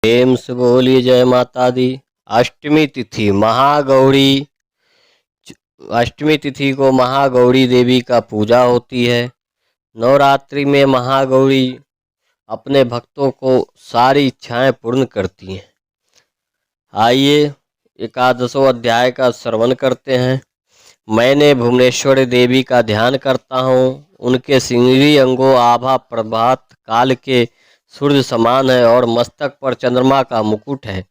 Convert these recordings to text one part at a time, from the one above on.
प्रेम से बोलिए जय माता दी। अष्टमी तिथि महागौरी। अष्टमी तिथि को महागौरी देवी का पूजा होती है। नवरात्रि में महागौरी अपने भक्तों को सारी इच्छाएं पूर्ण करती हैं। आइए एकादशों अध्याय का श्रवण करते हैं। मैंने भुवनेश्वर देवी का ध्यान करता हूँ। उनके सिंहवी अंगों आभा प्रभात काल के सूर्य समान है और मस्तक पर चंद्रमा का मुकुट है।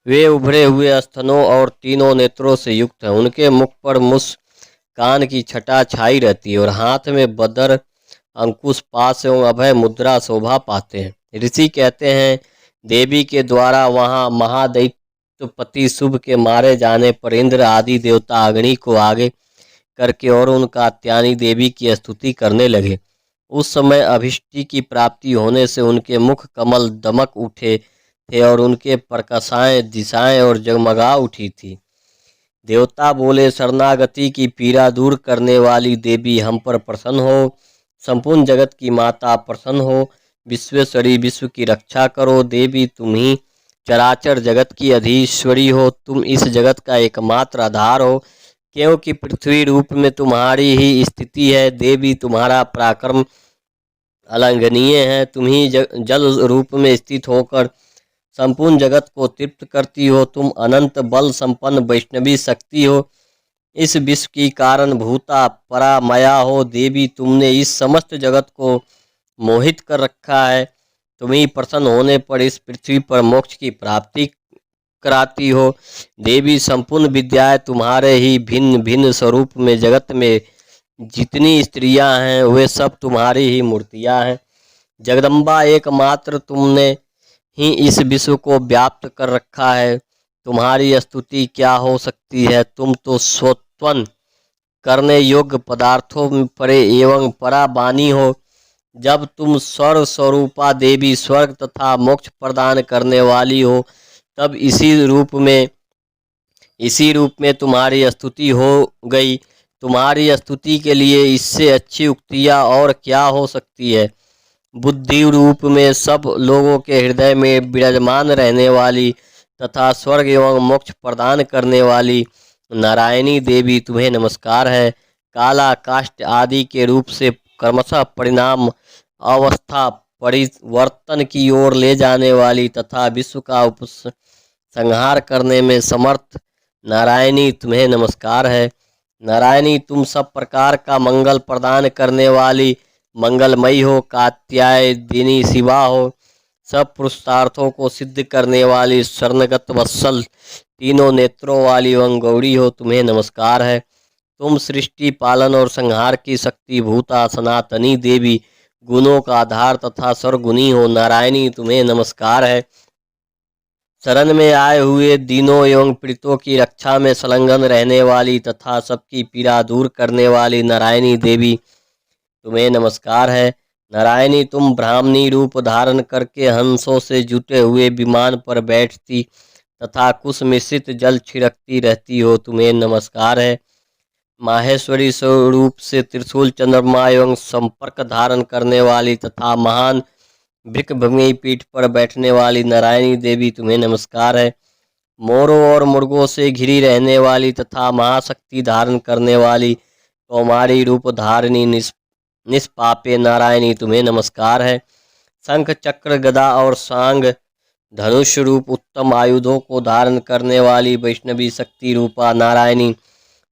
वे उभरे हुए स्तनों और तीनों नेत्रों से युक्त हैं। उनके मुख पर मुस्कान की छटा छाई रहती है और हाथ में बदर अंकुश पास एवं अभय मुद्रा शोभा पाते हैं। ऋषि कहते हैं देवी के द्वारा वहाँ महादैत्यपति शुभ के मारे जाने पर इंद्र आदि देवता अग्नि को आगे करके और उनका त्यानी देवी की स्तुति करने लगे। उस समय अभिष्टि की प्राप्ति होने से उनके मुख कमल दमक उठे थे और उनके प्रकाशाएं दिशाएं और जगमगा उठी थी। देवता बोले, शरणागति की पीड़ा दूर करने वाली देवी हम पर प्रसन्न हो। संपूर्ण जगत की माता प्रसन्न हो। विश्वेश्वरी विश्व की रक्षा करो। देवी तुम ही चराचर जगत की अधीश्वरी हो। तुम इस जगत का एकमात्र आधार हो, क्योंकि पृथ्वी रूप में तुम्हारी ही स्थिति है। देवी तुम्हारा पराक्रम अलंघनीय है। तुम ही जल रूप में स्थित होकर संपूर्ण जगत को तृप्त करती हो। तुम अनंत बल संपन्न वैष्णवी शक्ति हो। इस विश्व की कारण भूता परामया हो। देवी तुमने इस समस्त जगत को मोहित कर रखा है। तुम्ही प्रसन्न होने पर इस पृथ्वी पर मोक्ष की प्राप्ति कराती हो। देवी संपूर्ण विद्याएं तुम्हारे ही भिन्न भिन्न स्वरूप में जगत में जितनी स्त्रियां हैं वे सब तुम्हारी ही मूर्तियां हैं। जगदम्बा एकमात्र तुमने ही इस विश्व को व्याप्त कर रखा है। तुम्हारी स्तुति क्या हो सकती है। तुम तो स्वोत्पन्न करने योग्य पदार्थों में परे एवं पराबानी हो। जब तुम स्वर्ग स्वरूपा देवी स्वर्ग तथा मोक्ष प्रदान करने वाली हो, तब इसी रूप में तुम्हारी स्तुति हो गई। तुम्हारी स्तुति के लिए इससे अच्छी उक्तियाँ और क्या हो सकती है। बुद्धि रूप में सब लोगों के हृदय में विराजमान रहने वाली तथा स्वर्ग एवं मोक्ष प्रदान करने वाली नारायणी देवी तुम्हें नमस्कार है। काला काष्ठ आदि के रूप से क्रमशः परिणाम अवस्था परिवर्तन की ओर ले जाने वाली तथा विश्व का उपसंहार करने में समर्थ नारायणी तुम्हें नमस्कार है। नारायणी तुम सब प्रकार का मंगल प्रदान करने वाली मंगलमयी हो। कात्यायनी शिवा हो। सब पुरुषार्थों को सिद्ध करने वाली शरणगत वत्सल तीनों नेत्रों वाली एवं गौरी हो। तुम्हें नमस्कार है। तुम सृष्टि पालन और संहार की शक्ति भूता सनातनी देवी गुणों का आधार तथा सर्वगुणी हो। नारायणी तुम्हें नमस्कार है। शरण में आए हुए दीनों एवं पीड़ितों की रक्षा में संलग्न रहने वाली तथा सबकी पीड़ा दूर करने वाली नारायणी देवी तुम्हें नमस्कार है। नारायणी तुम ब्राह्मणी रूप धारण करके हंसों से जुटे हुए विमान पर बैठती तथा कुश मिश्रित जल छिड़कती रहती हो। तुम्हें नमस्कार है। माहेश्वरी स्वरूप से त्रिशूल चंद्रमा एवं संपर्क धारण करने वाली तथा महान भृंगी पीठ पर बैठने वाली नारायणी देवी तुम्हें नमस्कार है। मोरों और मुर्गों से घिरी रहने वाली तथा महाशक्ति धारण करने वाली कौमारी रूप धारिणी निष्पापे नारायणी तुम्हें नमस्कार है। शंख चक्र गदा और सांग धनुष रूप उत्तम आयुधों को धारण करने वाली वैष्णवी शक्ति रूपा नारायणी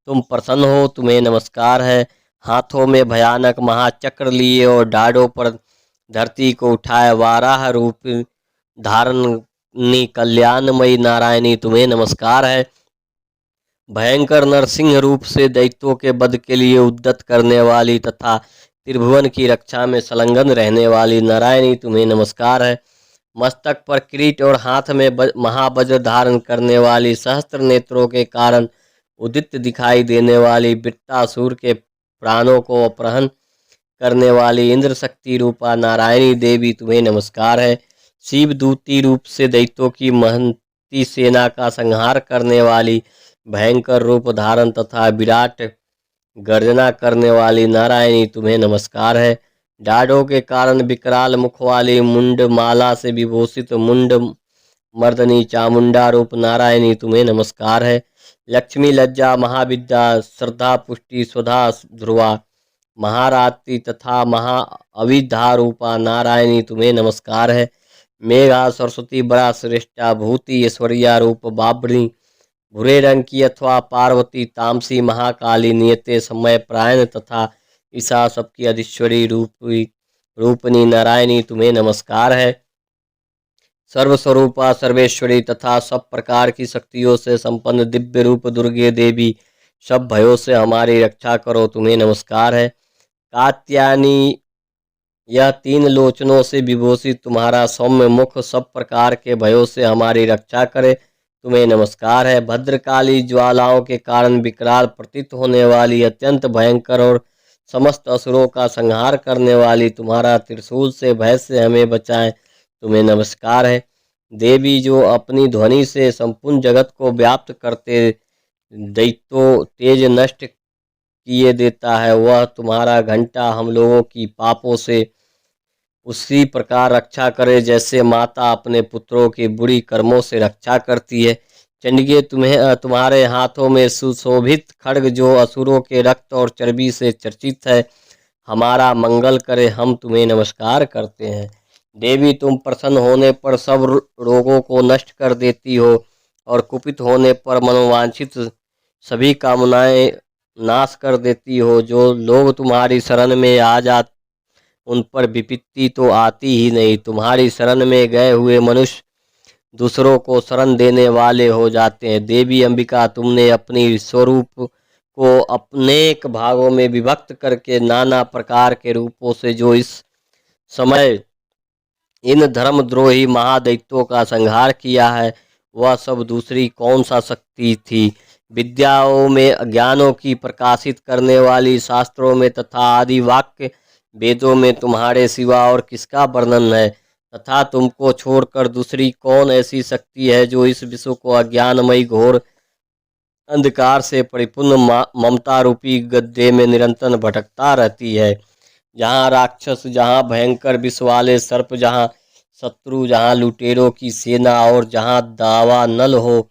तुम प्रसन्न हो। तुम्हें नमस्कार है। हाथों में भयानक महाचक्र लिए और डाढ़ों पर धरती को उठाए वाराह रूप धारणी कल्याणमयी नारायणी तुम्हें नमस्कार है। भयंकर नरसिंह रूप से दैत्यों के वध के लिए उद्यत करने वाली तथा त्रिभुवन की रक्षा में संलग्न रहने वाली नारायणी तुम्हें नमस्कार है। मस्तक पर किरीट और हाथ में महावज्र धारण करने वाली सहस्त्र नेत्रों के कारण उदित दिखाई देने वाली वृत्तासुर के प्राणों को अपहरण करने वाली इंद्र शक्ति रूपा नारायणी देवी तुम्हें नमस्कार है। शिवदूती रूप से दैत्यों की महंती सेना का संहार करने वाली भयंकर रूप धारण तथा विराट गर्जना करने वाली नारायणी तुम्हें नमस्कार है। डाढ़ों के कारण विकराल मुख वाली मुंड माला से विभूषित मुंड मर्दनी चामुंडा रूप नारायणी तुम्हें नमस्कार है। लक्ष्मी लज्जा महाविद्या श्रद्धा पुष्टि स्वधा ध्रुवा महारात्रि तथा महा अविद्या रूपा नारायणी तुम्हें नमस्कार है। मेघा सरस्वती बड़ा श्रेष्ठा भूति ऐश्वर्या रूप बाबरी भूरे रंग की अथवा पार्वती तामसी महाकाली नियते समय प्रायण तथा ईशा सबकी अधीश्वरी रूपनी नारायणी तुम्हें नमस्कार है। सर्वस्वरूपा सर्वेश्वरी तथा सब प्रकार की शक्तियों से संपन्न दिव्य रूप दुर्गे देवी सब भयों से हमारी रक्षा करो तुम्हें नमस्कार है। कात्यायनी यह तीन लोचनों से विभूषित तुम्हारा सौम्य मुख सब प्रकार के भयों से हमारी रक्षा करे तुम्हें नमस्कार है। भद्रकाली ज्वालाओं के कारण विकराल प्रतीत होने वाली अत्यंत भयंकर और समस्त असुरों का संहार करने वाली तुम्हारा त्रिशूल से भय से हमें बचाए तुम्हें नमस्कार है। देवी जो अपनी ध्वनि से संपूर्ण जगत को व्याप्त करते दैत्यों तेज नष्ट किए देता है, वह तुम्हारा घंटा हम लोगों की पापों से उसी प्रकार रक्षा करे जैसे माता अपने पुत्रों की बुरी कर्मों से रक्षा करती है। चंडिके तुम्हारे हाथों में सुशोभित खड्ग जो असुरों के रक्त और चर्बी से चर्चित है हमारा मंगल करे हम तुम्हें नमस्कार करते हैं। देवी तुम प्रसन्न होने पर सब रोगों को नष्ट कर देती हो और कुपित होने पर मनोवांछित सभी कामनाएं नाश कर देती हो। जो लोग तुम्हारी शरण में आ जाते उन पर विपत्ति तो आती ही नहीं। तुम्हारी शरण में गए हुए मनुष्य दूसरों को शरण देने वाले हो जाते हैं। देवी अंबिका तुमने अपनी स्वरूप को अनेक भागों में विभक्त करके नाना प्रकार के रूपों से जो इस समय इन धर्मद्रोही महादैत्यों का संहार किया है वह सब दूसरी कौन सा शक्ति थी। विद्याओं में ज्ञानों की प्रकाशित करने वाली शास्त्रों में तथा आदि वाक्य वेदों में तुम्हारे सिवा और किसका वर्णन है तथा तुमको छोड़कर दूसरी कौन ऐसी शक्ति है जो इस विश्व को अज्ञानमयी घोर अंधकार से परिपूर्ण ममता रूपी गड्ढे में निरंतर भटकता रहती है। जहाँ राक्षस, जहाँ भयंकर विष वाले सर्प, जहाँ शत्रु, जहाँ लुटेरों की सेना और जहाँ दावा नल हो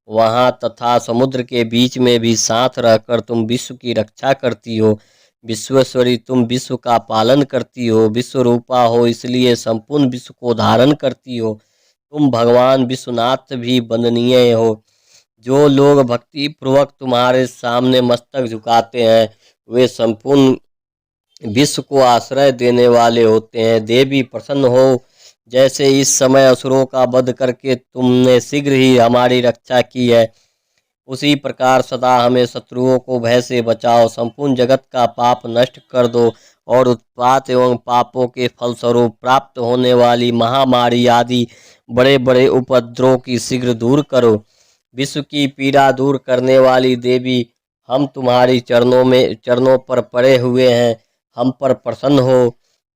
वहाँ तथा समुद्र के बीच में भी साथ रहकर तुम विश्व की रक्षा करती हो। विश्वेश्वरी तुम विश्व का पालन करती हो, विश्व रूपा हो इसलिए संपूर्ण विश्व को धारण करती हो। तुम भगवान विश्वनाथ भी वंदनीय हो। जो लोग भक्ति पूर्वक तुम्हारे सामने मस्तक झुकाते हैं वे संपूर्ण विश्व को आश्रय देने वाले होते हैं। देवी प्रसन्न हो, जैसे इस समय असुरों का वध करके तुमने शीघ्र ही हमारी रक्षा की है उसी प्रकार सदा हमें शत्रुओं को भय से बचाओ। संपूर्ण जगत का पाप नष्ट कर दो और उत्पात एवं पापों के फलस्वरूप प्राप्त होने वाली महामारी आदि बड़े बड़े उपद्रवों की शीघ्र दूर करो। विश्व की पीड़ा दूर करने वाली देवी हम तुम्हारी चरणों पर पड़े हुए हैं, हम पर प्रसन्न हो।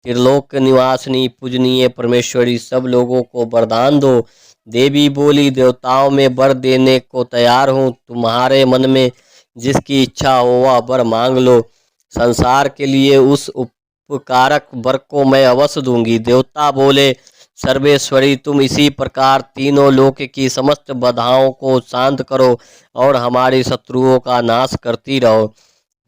त्रिलोक निवासिनी पूजनीय परमेश्वरी सब लोगों को वरदान दो। देवी बोली, देवताओं में वर देने को तैयार हूँ, तुम्हारे मन में जिसकी इच्छा हो वह वर मांग लो। संसार के लिए उस उपकारक वर को मैं अवश्य दूंगी। देवता बोले, सर्वेश्वरी तुम इसी प्रकार तीनों लोक की समस्त बाधाओं को शांत करो और हमारे शत्रुओं का नाश करती रहो।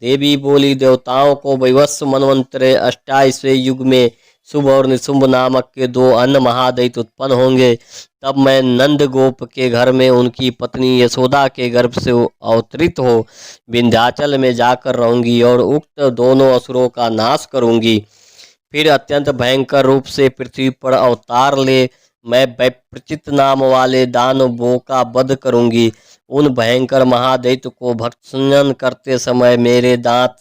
देवी बोली, देवताओं को वैवस्व मनवंतरे 28वें युग में शुभ और निशुंभ नामक के 2 अन्य महादैत्य उत्पन्न होंगे। तब मैं नंद गोप के घर में उनकी पत्नी यशोदा के गर्भ से अवतरित हो विंध्याचल में जाकर रहूंगी और उक्त दोनों असुरों का नाश करूंगी। फिर अत्यंत भयंकर रूप से पृथ्वी पर अवतार ले मैं वैप्रचित नाम वाले दानवों का वध करूंगी। उन भयंकर महादैत्य को भक्षण करते समय मेरे दांत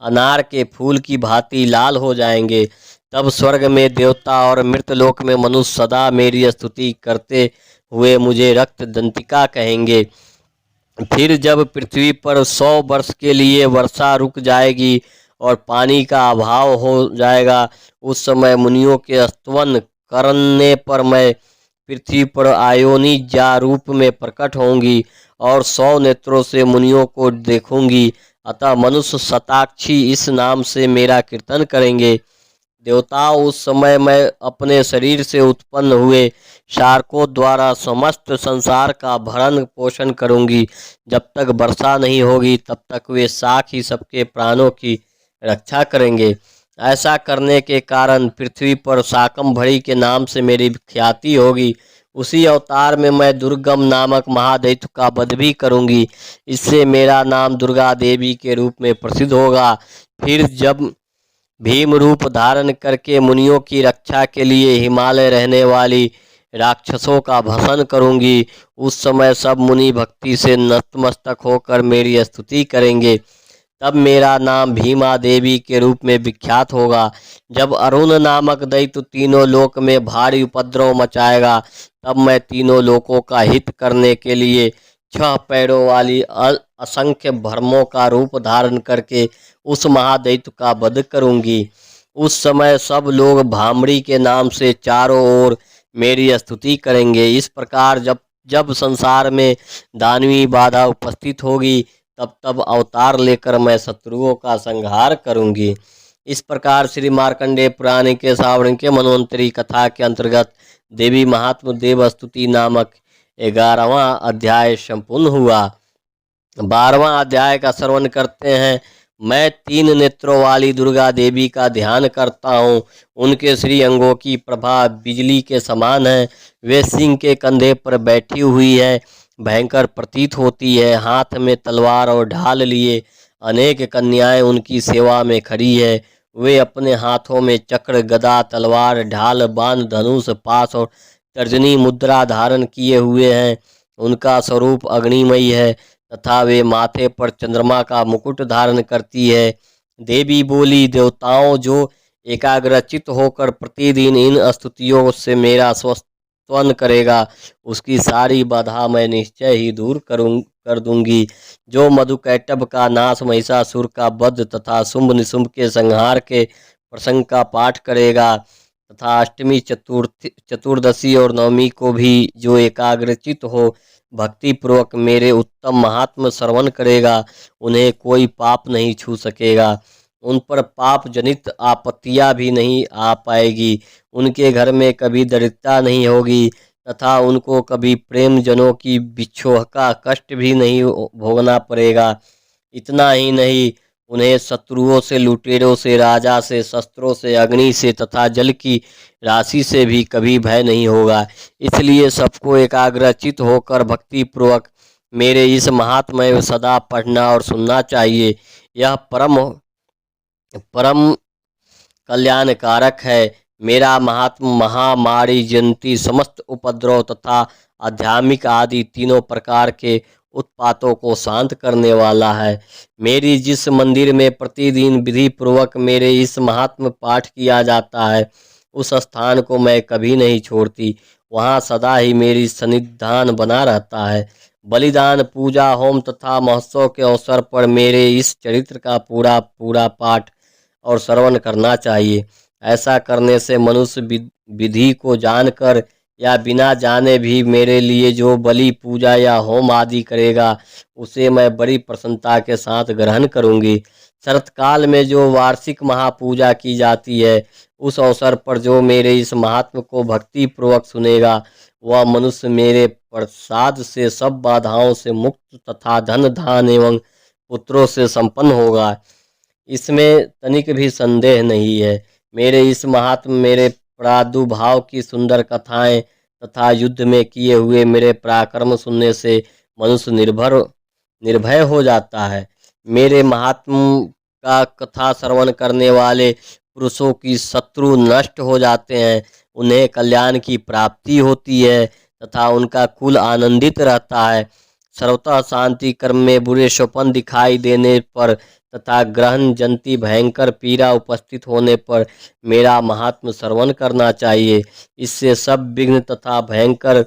अनार के फूल की भांति लाल हो जाएंगे। तब स्वर्ग में देवता और मृतलोक में मनुष्य सदा मेरी स्तुति करते हुए मुझे रक्त दंतिका कहेंगे। फिर जब पृथ्वी पर 100 वर्ष के लिए वर्षा रुक जाएगी और पानी का अभाव हो जाएगा, उस समय मुनियों के स्तवन करने पर मैं पृथ्वी पर आयोनी जा रूप में प्रकट होंगी और 100 नेत्रों से मुनियों को देखूंगी। अतः मनुष्य शताक्षी इस नाम से मेरा कीर्तन करेंगे। देवताओं, उस समय मैं अपने शरीर से उत्पन्न हुए शार्कों द्वारा समस्त संसार का भरण पोषण करूंगी। जब तक वर्षा नहीं होगी तब तक वे शाक ही सबके प्राणों की रक्षा करेंगे। ऐसा करने के कारण पृथ्वी पर शाकंभरी के नाम से मेरी ख्याति होगी। उसी अवतार में मैं दुर्गम नामक महादैत्य का वध भी करूंगी। इससे मेरा नाम दुर्गा देवी के रूप में प्रसिद्ध होगा। फिर जब भीम रूप धारण करके मुनियों की रक्षा के लिए हिमालय रहने वाली राक्षसों का भसन करूंगी, उस समय सब मुनि भक्ति से नतमस्तक होकर मेरी स्तुति करेंगे। तब मेरा नाम भीमा देवी के रूप में विख्यात होगा। जब अरुण नामक दैत्य तीनों लोक में भारी उपद्रव मचाएगा, तब मैं तीनों लोकों का हित करने के लिए 6 पैरों वाली असंख्य भ्रमों का रूप धारण करके उस महादैत्य का वध करूंगी। उस समय सब लोग भामड़ी के नाम से चारों ओर मेरी स्तुति करेंगे। इस प्रकार जब जब संसार में दानवी बाधा उपस्थित होगी, तब तब अवतार लेकर मैं शत्रुओं का संहार करूंगी। इस प्रकार श्री मार्कंडेय पुराण के श्रावण के मनवंतरी कथा के अंतर्गत देवी महात्म देव स्तुति नामक 11वां अध्याय संपूर्ण हुआ। 12वां अध्याय का श्रवण करते हैं। मैं 3 नेत्रों वाली दुर्गा देवी का ध्यान करता हूँ। उनके श्री अंगों की प्रभा बिजली के समान है। वे सिंह के कंधे पर बैठी हुई है, भयंकर प्रतीत होती है। हाथ में तलवार और ढाल लिए अनेक कन्याएं उनकी सेवा में खड़ी है। वे अपने हाथों में चक्र, गदा, तलवार, ढाल, बाण, धनुष, पाश और तर्जनी मुद्रा धारण किए हुए हैं। उनका स्वरूप अग्निमय है तथा वे माथे पर चंद्रमा का मुकुट धारण करती है। देवी बोली, देवताओं, जो एकाग्रचित होकर प्रतिदिन इन स्तुतियों से मेरा स्तवन करेगा, उसकी सारी बाधा मैं निश्चय ही दूर कर दूंगी। जो मधुकैटभ का नाश, महिषासुर का वध तथा शुंभ निशुंभ के संहार के प्रसंग का पाठ करेगा तथा अष्टमी, चतुर्दशी और नवमी को भी जो एकाग्रचित हो भक्ति पूर्वक मेरे उत्तम महात्म श्रवण करेगा, उन्हें कोई पाप नहीं छू सकेगा। उन पर पाप जनित आपत्तियां भी नहीं आ पाएगी। उनके घर में कभी दरिद्रता नहीं होगी तथा उनको कभी प्रेम जनों की बिछोह का कष्ट भी नहीं भोगना पड़ेगा। इतना ही नहीं, उन्हें शत्रुओं से, लुटेरों से, राजा से, शस्त्रों से, अग्नि से तथा जल की राशि से भी कभी भय नहीं होगा। इसलिए सबको एकाग्रचित होकर भक्ति पूर्वक मेरे इस महात्म्य सदा पढ़ना और सुनना चाहिए। यह परम परम कल्याणकारक है। मेरा महात्म महामारी, जयंती, समस्त उपद्रव तथा आध्यात्मिक आदि तीनों प्रकार के उत्पातों को शांत करने वाला है। मेरी जिस मंदिर में प्रतिदिन विधि पूर्वक मेरे इस महात्म पाठ किया जाता है, उस स्थान को मैं कभी नहीं छोड़ती। वहाँ सदा ही मेरी सन्निधान बना रहता है। बलिदान, पूजा, होम तथा महोत्सव के अवसर पर मेरे इस चरित्र का पूरा पूरा पाठ और श्रवण करना चाहिए। ऐसा करने से मनुष्य विधि को जानकर या बिना जाने भी मेरे लिए जो बलि, पूजा या होम आदि करेगा, उसे मैं बड़ी प्रसन्नता के साथ ग्रहण करूंगी। शरतकाल में जो वार्षिक महापूजा की जाती है, उस अवसर पर जो मेरे इस महात्म को भक्ति पूर्वक सुनेगा, वह मनुष्य मेरे प्रसाद से सब बाधाओं से मुक्त तथा धन, धान एवं पुत्रों से संपन्न होगा। इसमें तनिक भी संदेह नहीं है। मेरे इस महात्म मेरे प्रादुर्भाव की सुंदर कथाएं तथा युद्ध में किए हुए मेरे पराक्रम सुनने से मनुष्य निर्भय हो जाता है। मेरे महात्म का कथा श्रवण करने वाले पुरुषों की शत्रु नष्ट हो जाते हैं, उन्हें कल्याण की प्राप्ति होती है तथा उनका कुल आनंदित रहता है। सर्वतः शांति कर्म में बुरे स्वप्न दिखाई देने पर तथा ग्रहण जंती भयंकर पीड़ा उपस्थित होने पर मेरा महात्म श्रवण करना चाहिए। इससे सब विघ्न तथा भयंकर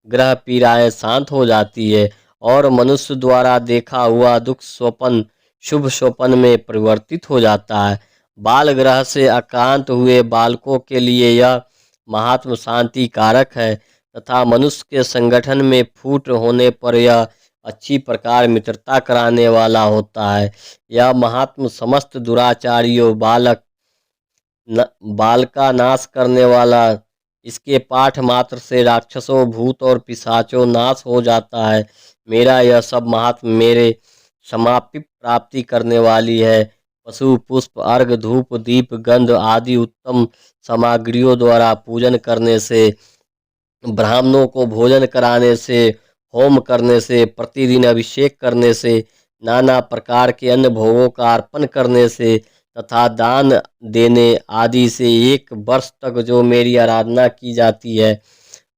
ग्रह पीड़ाएं शांत हो जाती है और मनुष्य द्वारा देखा हुआ दुख स्वप्न शुभ स्वप्न में परिवर्तित हो जाता है। बाल ग्रह से आक्रांत हुए बालकों के लिए यह महात्म शांति कारक है तथा मनुष्य के संगठन में फूट होने पर यह अच्छी प्रकार मित्रता कराने वाला होता है। यह महात्म समस्त दुराचारियों, बालक बाल का नाश करने वाला। इसके पाठ मात्र से राक्षसों, भूत और पिशाचों नाश हो जाता है। मेरा यह सब महात्म मेरे समाप्ति प्राप्ति करने वाली है। पशु, पुष्प, अर्घ, धूप, दीप, गंध आदि उत्तम सामग्रियों द्वारा पूजन करने से, ब्राह्मणों को भोजन कराने से, होम करने से, प्रतिदिन अभिषेक करने से, नाना प्रकार के अन्य भोगों का अर्पण करने से तथा दान देने आदि से 1 वर्ष तक जो मेरी आराधना की जाती है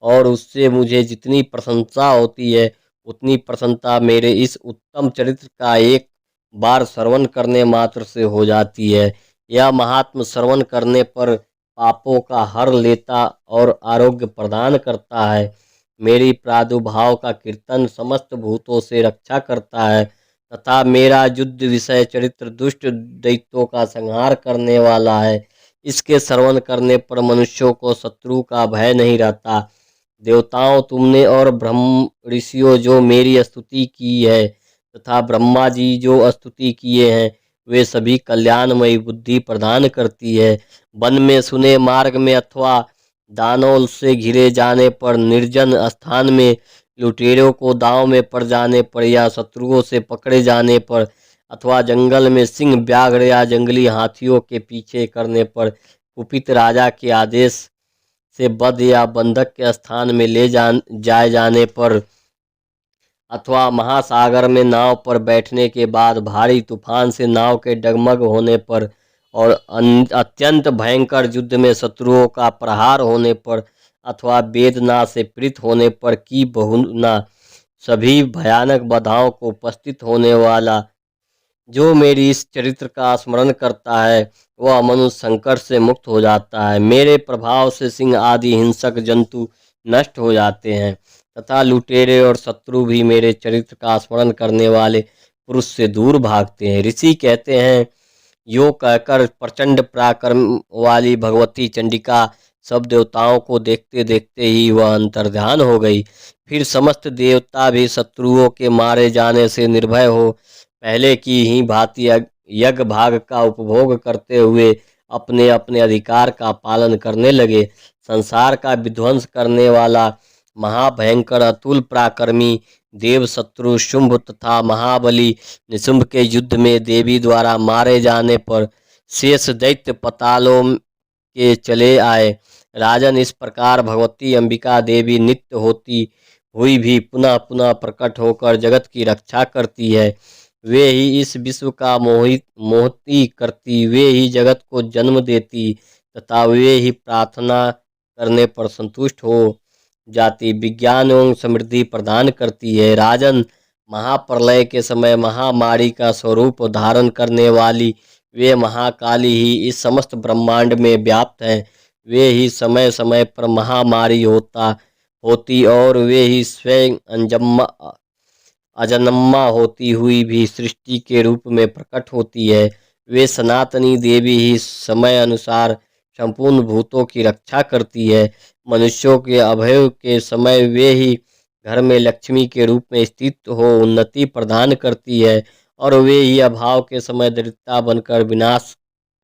और उससे मुझे जितनी प्रशंसा होती है, उतनी प्रसन्नता मेरे इस उत्तम चरित्र का एक बार श्रवण करने मात्र से हो जाती है। यह महात्म श्रवण करने पर पापों का हर लेता और आरोग्य प्रदान करता है। मेरी प्रादुर्भाव का कीर्तन समस्त भूतों से रक्षा करता है तथा मेरा युद्ध विषय चरित्र दुष्ट दैत्यों का संहार करने वाला है। इसके श्रवण करने पर मनुष्यों को शत्रु का भय नहीं रहता। देवताओं, तुमने और ब्रह्म ऋषियों जो मेरी स्तुति की है तथा ब्रह्मा जी जो स्तुति किए हैं, वे सभी कल्याणमयी बुद्धि प्रदान करती है। वन में, सुने मार्ग में अथवा दानों से घिरे जाने पर, निर्जन स्थान में, लुटेरों को दांव में पड़ जाने पर या शत्रुओं से पकड़े जाने पर, अथवा जंगल में सिंह, व्याघ्र या जंगली हाथियों के पीछे करने पर, कुपित राजा के आदेश से बंध या बंधक के स्थान में ले जाए जाने पर, अथवा महासागर में नाव पर बैठने के बाद भारी तूफान से नाव के डगमग होने पर और अत्यंत भयंकर युद्ध में शत्रुओं का प्रहार होने पर, अथवा वेदना से पीड़ित होने पर की बहुना सभी भयानक बाधाओं को उपस्थित होने वाला जो मेरी इस चरित्र का स्मरण करता है, वह मनुष्य संकट से मुक्त हो जाता है। मेरे प्रभाव से सिंह आदि हिंसक जंतु नष्ट हो जाते हैं तथा लुटेरे और शत्रु भी मेरे चरित्र का स्मरण करने वाले पुरुष से दूर भागते हैं। ऋषि कहते हैं, यो कहकर प्रचंड पराक्रम वाली भगवती चंडिका सब देवताओं को देखते देखते ही वह अंतर्ध्यान हो गई। फिर समस्त देवता भी शत्रुओं के मारे जाने से निर्भय हो पहले की ही भांति यज्ञ भाग का उपभोग करते हुए अपने अपने अधिकार का पालन करने लगे। संसार का विध्वंस करने वाला महाभयंकर अतुल पराक्रमी देव शत्रु शुंभ तथा महाबली निशुंभ के युद्ध में देवी द्वारा मारे जाने पर शेष दैत्य पतालों के चले आए। राजन, इस प्रकार भगवती अंबिका देवी नित्य होती हुई भी पुनः पुनः प्रकट होकर जगत की रक्षा करती है। वे ही इस विश्व का मोहित करती, वे ही जगत को जन्म देती तथा वे ही प्रार्थना करने पर संतुष्ट हो जाति, विज्ञान एवं समृद्धि प्रदान करती है। राजन, महाप्रलय के समय महामारी का स्वरूप धारण करने वाली वे महाकाली ही इस समस्त ब्रह्मांड में व्याप्त हैं। वे ही समय समय पर महामारी होती और वे ही स्वयं अजन्मा होती हुई भी सृष्टि के रूप में प्रकट होती है। वे सनातनी देवी ही समय अनुसार संपूर्ण भूतों की रक्षा करती है। मनुष्यों के अभय के समय वे ही घर में लक्ष्मी के रूप में स्थित हो उन्नति प्रदान करती है और वे ही अभाव के समय दरिद्रता बनकर विनाश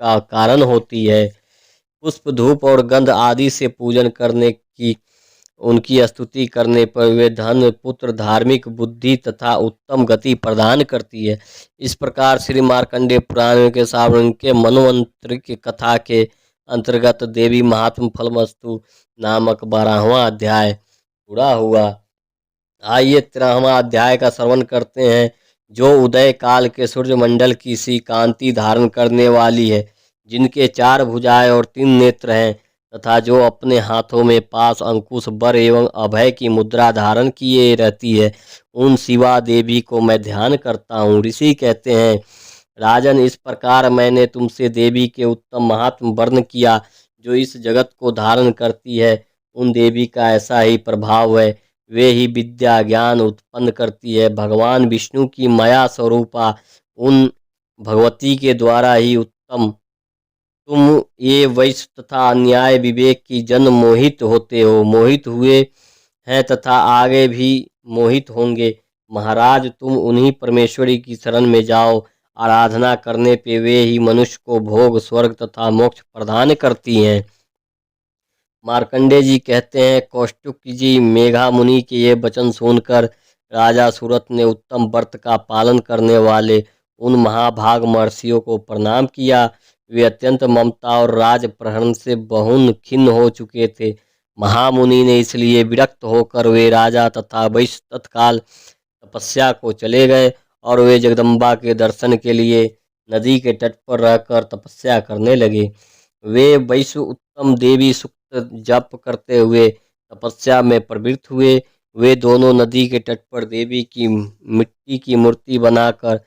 का कारण होती है। पुष्प, धूप और गंध आदि से पूजन करने की उनकी स्तुति करने पर वे धन, पुत्र, धार्मिक बुद्धि तथा उत्तम गति प्रदान करती है। इस प्रकार श्री मार्कंडेय पुराण के सावन के मनवंतर की कथा के अंतर्गत देवी महात्म फलमस्तु नामक 12वां अध्याय पूरा हुआ। आइए 13वां अध्याय का श्रवण करते हैं, जो उदय काल के सूर्य मंडल की सी कांति धारण करने वाली है, जिनके 4 भुजाएं और 3 नेत्र हैं तथा जो अपने हाथों में पास, अंकुश, बर एवं अभय की मुद्रा धारण किए रहती है, उन शिवा देवी को मैं ध्यान करता हूँ। ऋषि कहते हैं, राजन, इस प्रकार मैंने तुमसे देवी के उत्तम महात्म वर्ण किया जो इस जगत को धारण करती है। उन देवी का ऐसा ही प्रभाव है, वे ही विद्या ज्ञान उत्पन्न करती है। भगवान विष्णु की माया स्वरूपा उन भगवती के द्वारा ही उत्तम तुम ये वैश्य तथा अन्याय विवेक की जन मोहित होते हो, मोहित हुए हैं तथा आगे भी मोहित होंगे। महाराज, तुम उन्हीं परमेश्वरी की शरण में जाओ। आराधना करने पे वे ही मनुष्य को भोग, स्वर्ग तथा मोक्ष प्रदान करती हैं। मार्कंडेय जी कहते हैं, कौष्टुक जी मेघा मुनि के ये वचन सुनकर राजा सूरत ने उत्तम व्रत का पालन करने वाले उन महाभाग महर्षियों को प्रणाम किया। वे अत्यंत ममता और राज प्रहरण से बहुन खिन्न हो चुके थे। महामुनि ने इसलिए विरक्त होकर वे राजा तथा वैश्य तत्काल तपस्या को चले गए और वे जगदम्बा के दर्शन के लिए नदी के तट पर रहकर तपस्या करने लगे। वे वैश्य उत्तम देवी सुक्त जप करते हुए तपस्या में प्रवृत्त हुए। वे दोनों नदी के तट पर देवी की मिट्टी की मूर्ति बनाकर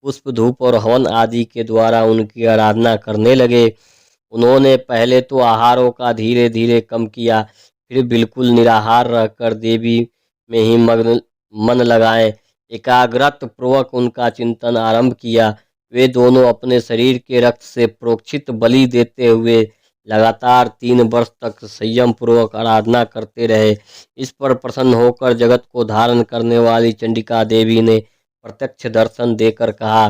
पुष्प, धूप और हवन आदि के द्वारा उनकी आराधना करने लगे। उन्होंने पहले तो आहारों का धीरे धीरे कम किया, फिर बिल्कुल निराहार रहकर देवी में ही मन लगाए एकाग्रत पूर्वक उनका चिंतन आरंभ किया। वे दोनों अपने शरीर के रक्त से प्रोक्षित बलि देते हुए लगातार 3 वर्ष तक संयम पूर्वक आराधना करते रहे। इस पर प्रसन्न होकर जगत को धारण करने वाली चंडिका देवी ने प्रत्यक्ष दर्शन देकर कहा।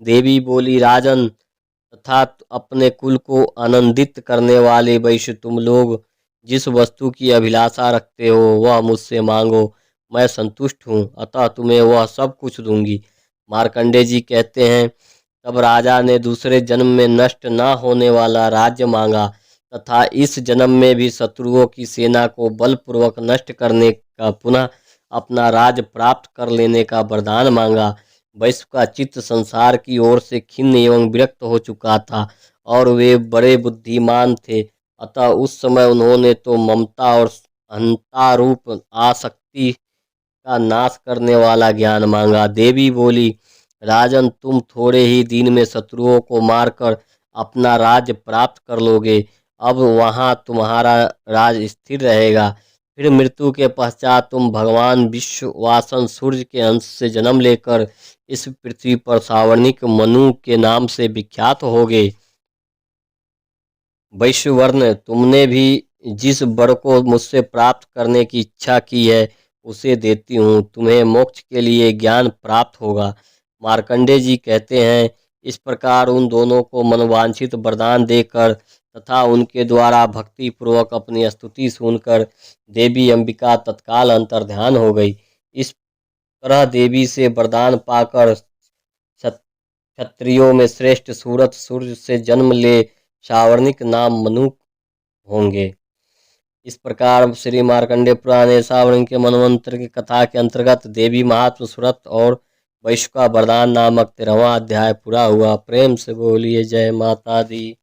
देवी बोली, राजन तथा अपने कुल को आनंदित करने वाले वैश्य, तुम लोग जिस वस्तु की अभिलाषा रखते हो वह मुझसे मांगो, मैं संतुष्ट हूँ, अतः तुम्हें वह सब कुछ दूंगी। मार्कंडेय जी कहते हैं, तब राजा ने दूसरे जन्म में नष्ट न होने वाला राज्य मांगा तथा इस जन्म में भी शत्रुओं की सेना को बलपूर्वक नष्ट करने का, पुनः अपना राज प्राप्त कर लेने का वरदान मांगा। वैश्य का चित्त संसार की ओर से खिन्न एवं विरक्त हो चुका था और वे बड़े बुद्धिमान थे, अतः उस समय उन्होंने तो ममता और अहंता रूप आसक्ति का नाश करने वाला ज्ञान मांगा। देवी बोली, राजन तुम थोड़े ही दिन में शत्रुओं को मारकर अपना राज्य प्राप्त कर लोगे। अब वहाँ तुम्हारा राज स्थिर रहेगा। फिर मृत्यु के पश्चात तुम भगवान विश्ववासन सूर्य के अंश से जन्म लेकर इस पृथ्वी पर सावर्णिक मनु के नाम से विख्यात होगे। वैश्यवर्ण, तुमने भी जिस वर को मुझसे प्राप्त करने की इच्छा की है उसे देती हूँ, तुम्हें मोक्ष के लिए ज्ञान प्राप्त होगा। मार्कंडेय जी कहते हैं, इस प्रकार उन दोनों को मनवांछित वरदान देकर तथा उनके द्वारा भक्ति पूर्वक अपनी स्तुति सुनकर देवी अंबिका तत्काल अंतर्ध्यान हो गई। इस तरह देवी से वरदान पाकर क्षत्रियों में श्रेष्ठ सूरत सूर्य से जन्म ले सावर्णिक नाम मनु होंगे। इस प्रकार श्री मार्कंडेय पुराण सावर्णिक के मनवंतर की कथा के अंतर्गत देवी महात्म सूरत और वैश्य का वरदान नामक 13वां अध्याय पूरा हुआ। प्रेम से बोलिए जय माता दी।